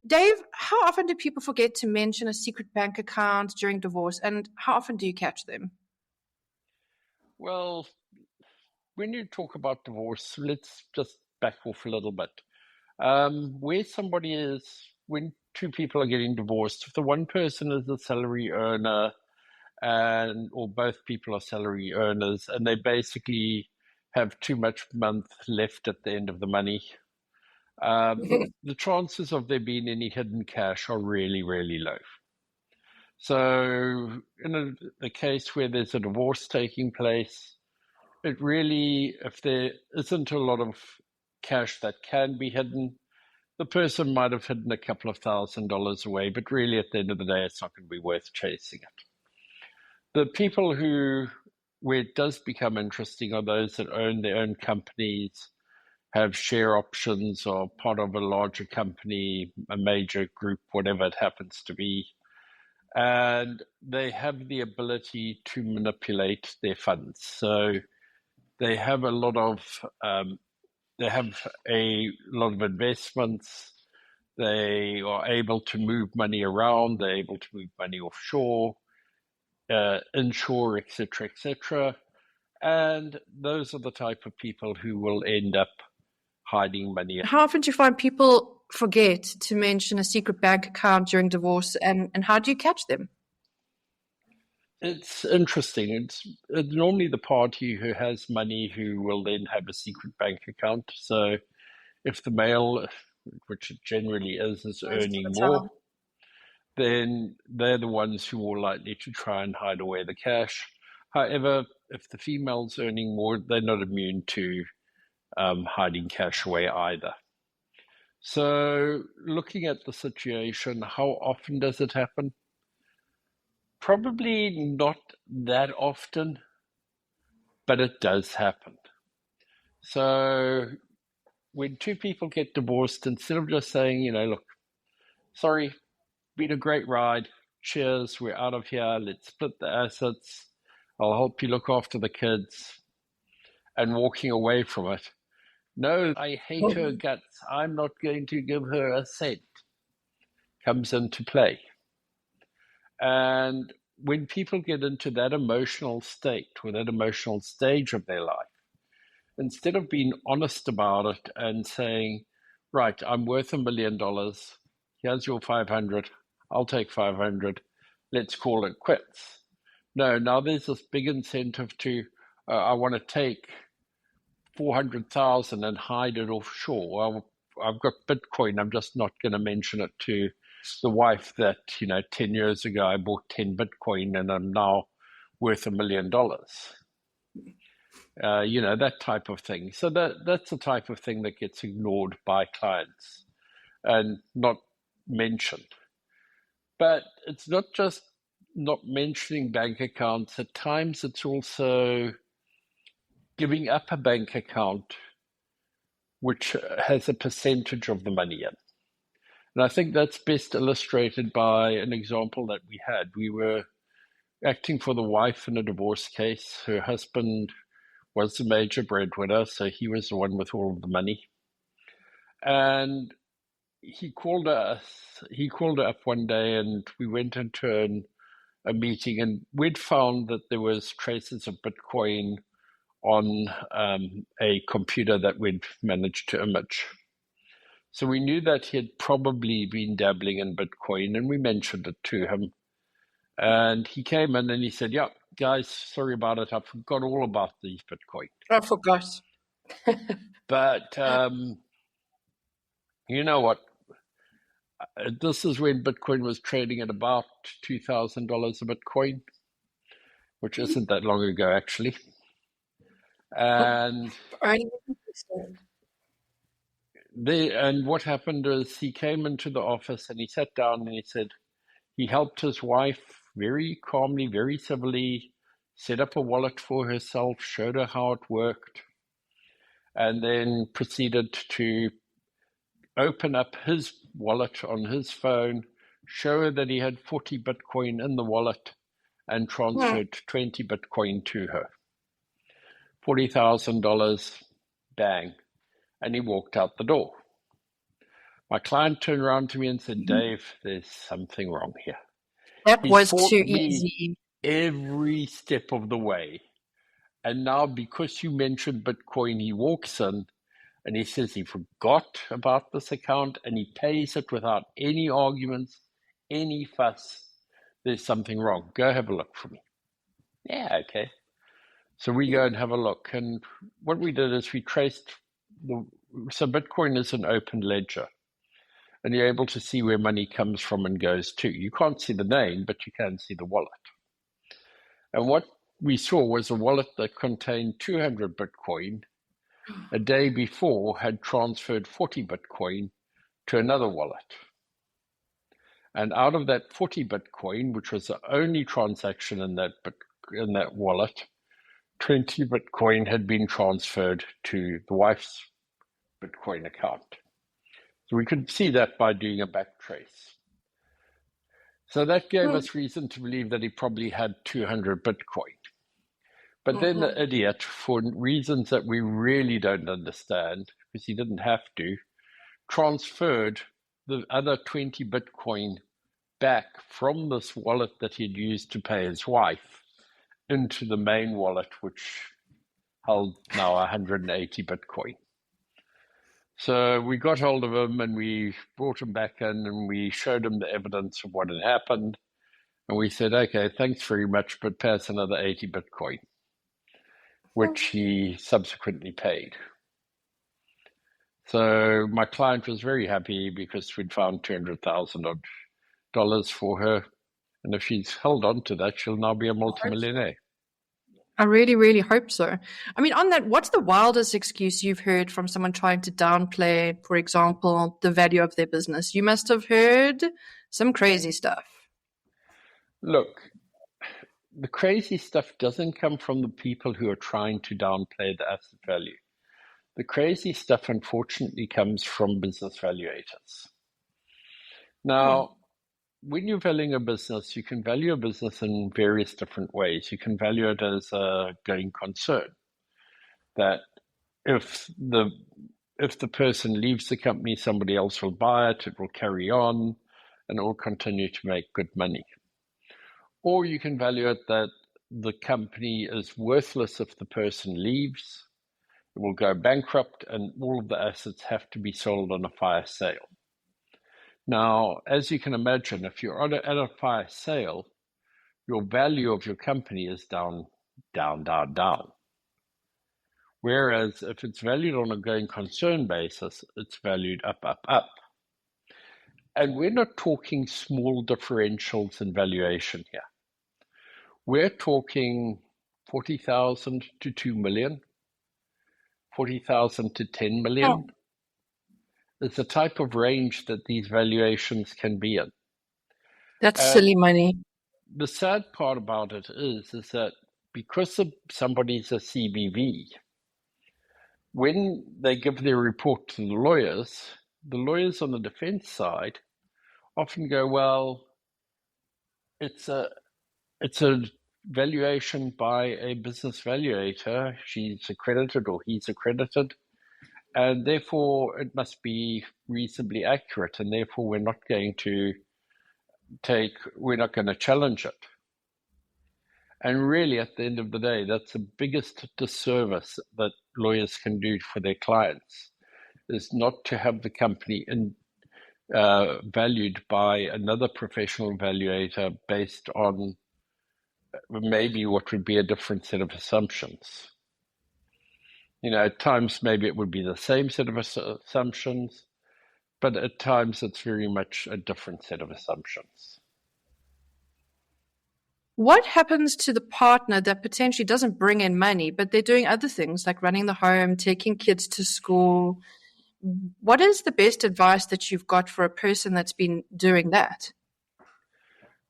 Dave, how often do people forget to mention a secret bank account during divorce, and how often do you catch them? Well, when you talk about divorce, let's just back off a little bit. Where somebody is, when two people are getting divorced, if the one person is a salary earner and or both people are salary earners and they basically have too much month left at the end of the money, the chances of there being any hidden cash are really, really low. So in a case where there's a divorce taking place, it really, if there isn't a lot of cash that can be hidden, the person might have hidden a couple of $1,000s away, but really at the end of the day, it's not going to be worth chasing it. The people where it does become interesting are those that own their own companies, have share options, or part of a larger company, a major group, whatever it happens to be. And they have the ability to manipulate their funds. So they have a lot of investments. They are able to move money around. They're able to move money offshore, inshore, etc., etc. And those are the type of people who will end up hiding money. How often do you find people forget to mention a secret bank account during divorce, and how do you catch them? It's interesting. It's normally the party who has money who will then have a secret bank account. So if the male, which it generally is earning more, then they're the ones who are likely to try and hide away the cash. However, if the female's earning more, they're not immune to hiding cash away either. So looking at the situation, how often does it happen? Probably not that often, but it does happen. So when two people get divorced, instead of just saying, look, sorry, been a great ride, cheers, we're out of here, let's split the assets, I'll help you look after the kids, and walking away from it. No, I hate her guts, I'm not going to give her a cent, comes into play. And when people get into that emotional state or that emotional stage of their life, instead of being honest about it and saying, right, I'm worth $1 million, here's your 500, I'll take 500, let's call it quits. No, now there's this big incentive to, I want to take 400,000 and hide it offshore. Well, I've got Bitcoin, I'm just not going to mention it to the wife that, 10 years ago I bought 10 Bitcoin and I'm now worth $1 million. That type of thing. So that's the type of thing that gets ignored by clients and not mentioned. But it's not just not mentioning bank accounts. At times it's also giving up a bank account which has a percentage of the money in. And I think that's best illustrated by an example that we had. We were acting for the wife in a divorce case. Her husband was the major breadwinner, so he was the one with all of the money. And he called her up one day, and we went into a meeting, and we'd found that there was traces of Bitcoin on a computer that we'd managed to image. So we knew that he had probably been dabbling in Bitcoin, and we mentioned it to him. And he came in and he said, yeah, guys, sorry about it. I forgot all about these Bitcoin. I forgot. But you know what? This is when Bitcoin was trading at about $2,000 a Bitcoin, which isn't that long ago, actually. And what happened is he came into the office and he sat down and he said he helped his wife very calmly, very civilly, set up a wallet for herself, showed her how it worked, and then proceeded to open up his wallet on his phone, show her that he had 40 Bitcoin in the wallet, and transferred 20 Bitcoin to her. $40,000, bang, and he walked out the door. My client turned around to me and said, Dave, there's something wrong here. That He's was fought too me easy. every step of the way. And now, because you mentioned Bitcoin, he walks in and he says he forgot about this account and he pays it without any arguments, any fuss. There's something wrong. Go have a look for me. Yeah, okay. So we go and have a look. And what we did is we traced so Bitcoin is an open ledger. And you're able to see where money comes from and goes to. You can't see the name, but you can see the wallet. And what we saw was a wallet that contained 200 Bitcoin. A day before had transferred 40 Bitcoin to another wallet. And out of that 40 Bitcoin, which was the only transaction in that wallet, 20 Bitcoin had been transferred to the wife's Bitcoin account. So we could see that by doing a back trace. So that gave us reason to believe that he probably had 200 Bitcoin. But then the idiot, for reasons that we really don't understand, because he didn't have to, transferred the other 20 Bitcoin back from this wallet that he'd used to pay his wife into the main wallet, which held now 180 Bitcoin. So we got hold of him and we brought him back in and we showed him the evidence of what had happened. And we said, okay, thanks very much, but pay us another 80 Bitcoin, which he subsequently paid. So my client was very happy because we'd found $200,000 for her. And if she's held on to that, she'll now be a multimillionaire. I really, really hope so. I mean, on that, what's the wildest excuse you've heard from someone trying to downplay, for example, the value of their business? You must have heard some crazy stuff. Look, the crazy stuff doesn't come from the people who are trying to downplay the asset value. The crazy stuff, unfortunately, comes from business valuators. Now, when you're valuing a business, you can value a business in various different ways. You can value it as a going concern, that if the person leaves the company, somebody else will buy it, it will carry on, and it will continue to make good money. Or you can value it that the company is worthless if the person leaves, it will go bankrupt, and all of the assets have to be sold on a fire sale. Now, as you can imagine, if you're at a fire sale, your value of your company is down, down, down, down. Whereas if it's valued on a going concern basis, it's valued up, up, up. And we're not talking small differentials in valuation here. We're talking 40,000 to 2 million, 40,000 to 10 million. It's the type of range that these valuations can be in. That's silly money. The sad part about it is that because somebody's a CBV, when they give their report to the lawyers on the defense side often go, well, it's a valuation by a business valuator. She's accredited or he's accredited, and therefore it must be reasonably accurate, and therefore we're not going to challenge it. And really, at the end of the day, that's the biggest disservice that lawyers can do for their clients, is not to have the company valued by another professional valuator based on maybe what would be a different set of assumptions. At times maybe it would be the same set of assumptions, but at times it's very much a different set of assumptions. What happens to the partner that potentially doesn't bring in money, but they're doing other things like running the home, taking kids to school? What is the best advice that you've got for a person that's been doing that?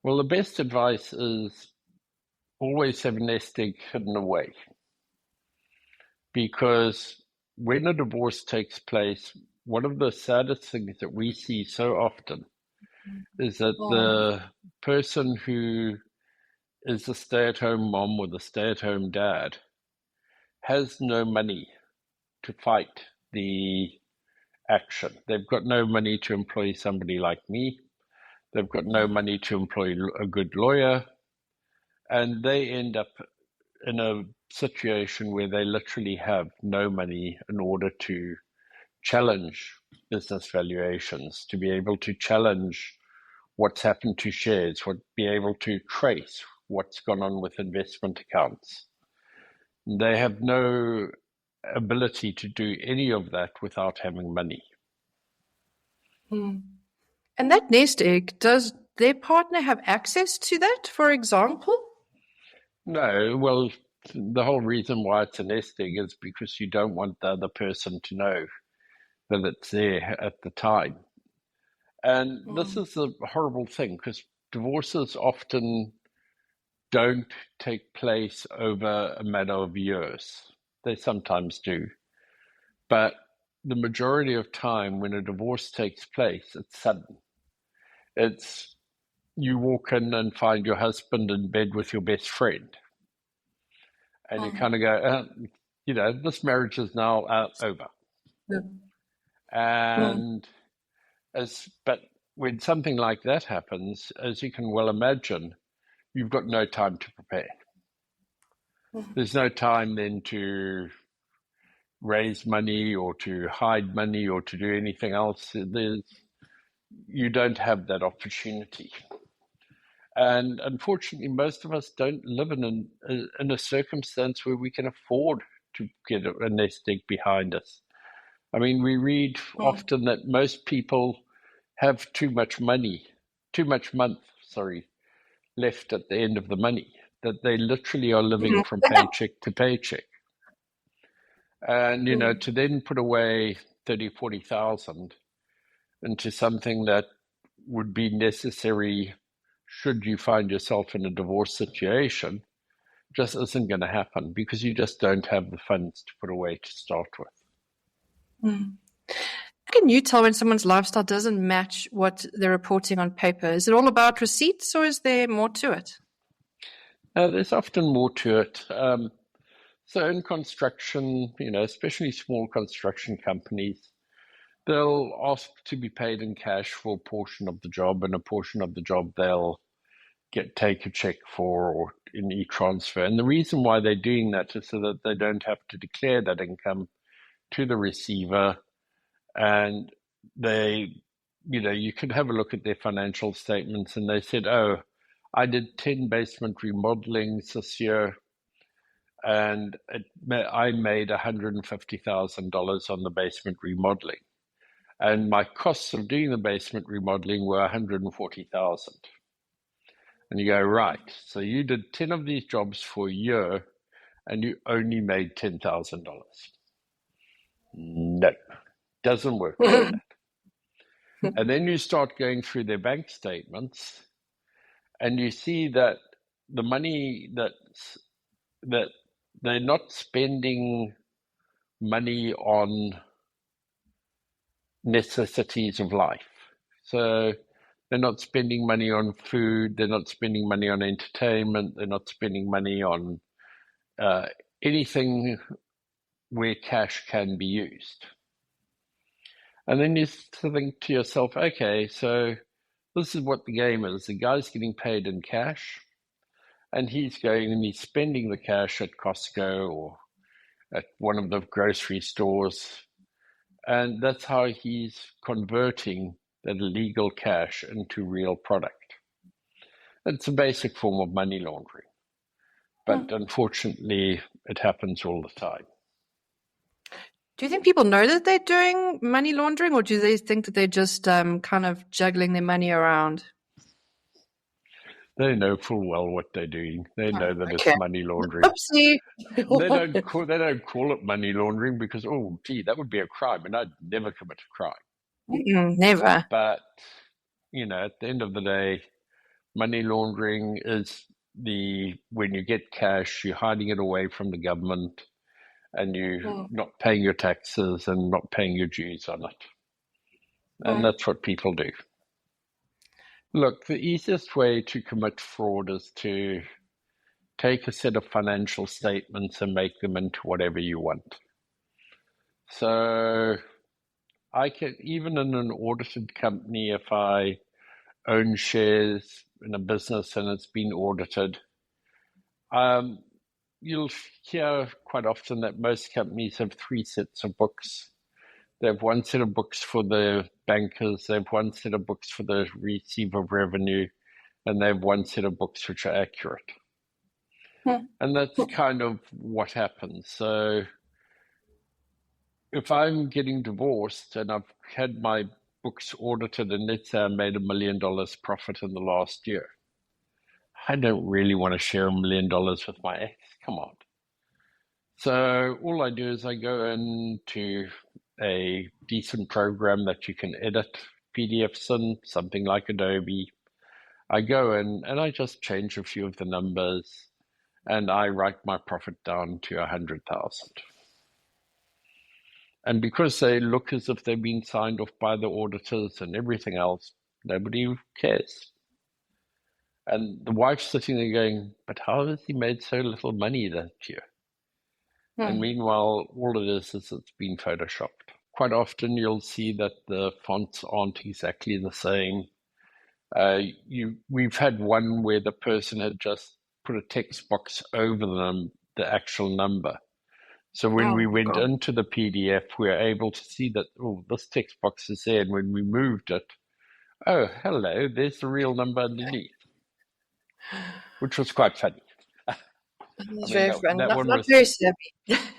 Well, the best advice is always have a nest egg hidden away. Because when a divorce takes place, one of the saddest things that we see so often is that the person who is the stay-at-home mom or the stay-at-home dad has no money to fight the action. They've got no money to employ somebody like me. They've got no money to employ a good lawyer. And they end up in a situation where they literally have no money in order to challenge business valuations, to be able to challenge what's happened to shares, be able to trace what's gone on with investment accounts. They have no ability to do any of that without having money. And that nest egg, does their partner have access to that, for example? No, well, the whole reason why it's a nest egg is because you don't want the other person to know that it's there at the time. And this is a horrible thing because divorces often don't take place over a matter of years. They sometimes do. But the majority of time when a divorce takes place, it's sudden. It's you walk in and find your husband in bed with your best friend. And you kind of go, this marriage is now over. Yeah. And but when something like that happens, as you can well imagine, you've got no time to prepare. There's no time then to raise money or to hide money or to do anything else. You don't have that opportunity. And unfortunately, most of us don't live in a circumstance where we can afford to get a nest egg behind us. I mean, we read often that most people have too much month, left at the end of the money, that they literally are living from paycheck to paycheck. And, to then put away 30, 40,000 into something that would be necessary should you find yourself in a divorce situation just isn't going to happen because you just don't have the funds to put away to start with. How can you tell when someone's lifestyle doesn't match what they're reporting on paper? Is it all about receipts or is there more to it? There's often more to it. So in construction, especially small construction companies, they'll ask to be paid in cash for a portion of the job, and a portion of the job they'll take a check for or in e-transfer. And the reason why they're doing that is so that they don't have to declare that income to the receiver. And you could have a look at their financial statements and they said, oh, I did 10 basement remodelings this year and I made $150,000 on the basement remodeling. And my costs of doing the basement remodeling were $140,000. And you go, right, so you did 10 of these jobs for a year and you only made $10,000. No, doesn't work like that. And then you start going through their bank statements and you see that the money that they're not spending money on necessities of life. So they're not spending money on food, they're not spending money on entertainment, they're not spending money on anything where cash can be used. And then you think to yourself, okay, so this is what the game is. The guy's getting paid in cash, and he's going and he's spending the cash at Costco or at one of the grocery stores. And that's how he's converting that illegal cash into real product. It's a basic form of money laundering. But unfortunately, it happens all the time. Do you think people know that they're doing money laundering, or do they think that they're just kind of juggling their money around? They know full well what they're doing. They know that Okay. it's money laundering. Oopsie. They don't call it money laundering because, oh, gee, that would be a crime, and I'd never commit a crime. Never. But, at the end of the day, money laundering is when you get cash, you're hiding it away from the government and you're not paying your taxes and not paying your dues on it. And that's what people do. Look, the easiest way to commit fraud is to take a set of financial statements and make them into whatever you want. So I can, even in an audited company, if I own shares in a business and it's been audited, um, you'll hear quite often that most companies have three sets of books. They have one set of books for the bankers, they have one set of books for the receipt of revenue, and they have one set of books which are accurate. And that's kind of what happens. So if I'm getting divorced and I've had my books audited and let's say I made $1 million profit in the last year, I don't really want to share $1 million with my ex. Come on. So all I do is I go into a decent program that you can edit PDFs in, something like Adobe. I go in and I just change a few of the numbers and I write my profit down to 100,000. And because they look as if they've been signed off by the auditors and everything else, nobody cares. And the wife's sitting there going, but how has he made so little money that year? And meanwhile, all it is it's been photoshopped. Quite often you'll see that the fonts aren't exactly the same. We've had one where the person had just put a text box over the actual number. So when we went into the PDF, we were able to see that, oh, this text box is there. And when we moved it, oh, hello, there's the real number underneath, which was quite funny. That one was very savvy.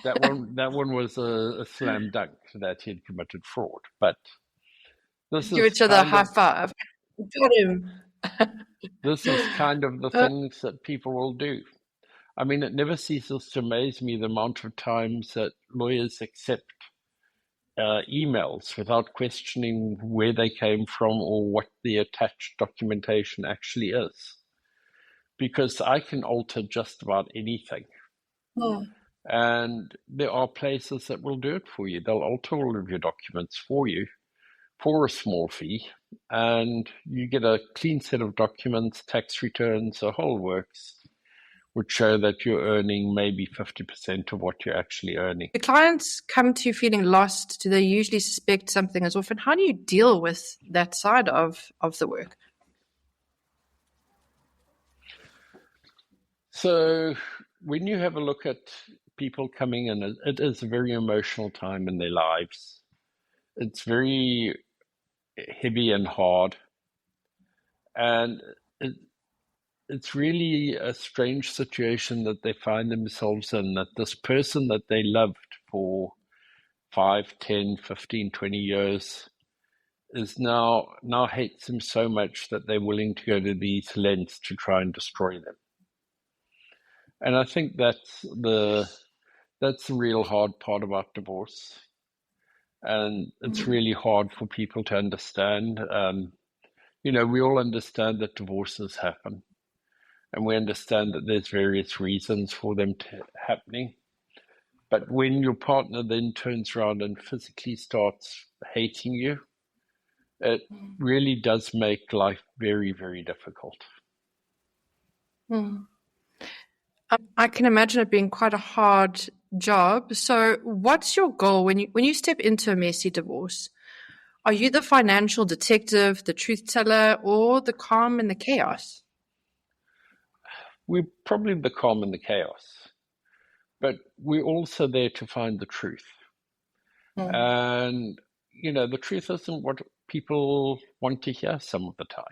that one was a slam dunk that he'd committed fraud. But this Give is each other a high five. Got him. This is kind of the things that people will do. I mean, it never ceases to amaze me the amount of times that lawyers accept emails without questioning where they came from or what the attached documentation actually is. Because I can alter just about anything. And there are places that will do it for you. They'll alter all of your documents for you for a small fee, and you get a clean set of documents, tax returns, the whole works, which show that you're earning maybe 50% of what you're actually earning. The clients come to you feeling lost. Do they usually suspect something is off? And how do you deal with that side of the work? So when you have a look at people coming in, it is a very emotional time in their lives. It's very heavy and hard. And it's really a strange situation that they find themselves in, that this person that they loved for 5, 10, 15, 20 years is now hates them so much that they're willing to go to these lengths to try and destroy them. And I think that's the real hard part about divorce. And it's really hard for people to understand. We all understand that divorces happen. And we understand that there's various reasons for them happening. But when your partner then turns around and physically starts hating you, it really does make life very, very difficult. I can imagine it being quite a hard job. So what's your goal when you step into a messy divorce? Are you the financial detective, the truth teller, or the calm in the chaos? We're probably the calm in the chaos, but we're also there to find the truth. And, the truth isn't what people want to hear some of the time.